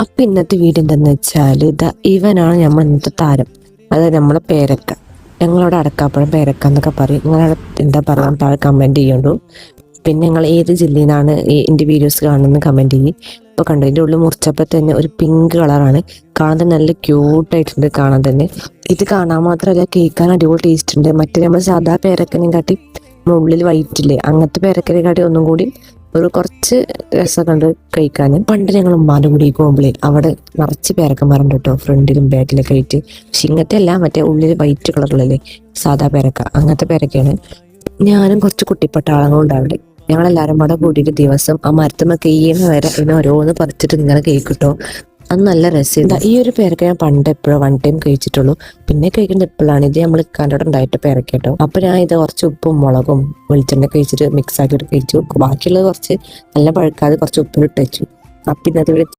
അപ്പൊ ഇന്നത്തെ വീഡിയോ എന്താന്ന് വെച്ചാൽ ഇവനാണ് നമ്മൾ ഇന്നത്തെ താരം. അതായത് നമ്മളെ പേരക്ക. ഞങ്ങളവിടെ അടക്കാപ്പഴം പേരക്ക എന്നൊക്കെ പറയും. നിങ്ങളവിടെ എന്താ പറയാൻ താഴെ കമന്റ് ചെയ്യുള്ളൂ. പിന്നെ നിങ്ങൾ ഏത് ജില്ലയിൽ നിന്നാണ് എൻ്റെ വീഡിയോസ് കാണുന്നത് കമന്റ് ചെയ്യും. ഇപ്പൊ കണ്ടു, ഇതിൻ്റെ ഉള്ളിൽ മുറിച്ചപ്പോൾ തന്നെ ഒരു പിങ്ക് കളറാണ്. കാണാൻ തന്നെ നല്ല ക്യൂട്ടായിട്ടുണ്ട്. കാണാൻ തന്നെ ഇത് കാണാൻ മാത്രമല്ല കേൾക്കാൻ അടിപൊളി ടേസ്റ്റ് ഉണ്ട്. മറ്റേ നമ്മൾ സാധാ പേരക്കനെയും കാട്ടി ഉള്ളിൽ വൈറ്റില്ലേ, അങ്ങനത്തെ പേരക്കനെ കാട്ടി ഒന്നും കൂടി ഒരു കുറച്ച് രസമൊക്കെ ഉണ്ട് കഴിക്കാൻ. പണ്ട് ഞങ്ങൾ ഉമ്മാൻ്റെ കൂടി പോകുമ്പോഴേ അവിടെ നിറച്ച് പേരക്കന്മാരുണ്ട് കേട്ടോ, ഫ്രണ്ടിലും ബാക്കിലൊക്കെ ആയിട്ട്. പക്ഷെ ഇങ്ങനത്തെ അല്ല, മറ്റേ ഉള്ളിൽ വൈറ്റ് കളറുള്ളല്ലേ സാധാ പേരക്ക, അങ്ങനത്തെ പേരക്കയാണ്. ഞാനും കുറച്ച് കുട്ടിപ്പട്ടാളങ്ങളുണ്ട് അവിടെ. ഞങ്ങളെല്ലാവരും കൂടെ കൂടിയിട്ട് ദിവസം ആ മരത്തുമ്മ കെയ്യുന്ന വരെ ഇങ്ങനെ ഓരോന്ന് പറിച്ചിട്ട് ഇങ്ങനെ കേൾക്കിട്ടോ. അത് നല്ല രസം. ഈ ഒരു പേരക്ക ഞാൻ പണ്ട് എപ്പോഴും വൺ ടൈം കഴിച്ചിട്ടുള്ളൂ. പിന്നെ കഴിക്കുന്നത് എപ്പോഴാണ്, ഇത് നമ്മൾ ഇക്കാൻ്റെ ഉണ്ടായിട്ട് പേരക്ക കേട്ടോ. അപ്പൊ ഞാൻ ഇത് കുറച്ച് ഉപ്പും മുളകും വെളിച്ചെണ്ണ കഴിച്ചിട്ട് മിക്സ് ആക്കിയിട്ട് കഴിച്ചു. ബാക്കിയുള്ളത് കുറച്ച് നല്ല പഴുക്കാതെ കുറച്ച് ഉപ്പിലിട്ട് വെച്ചു. അപ്പൊ ഇന്നത്തെ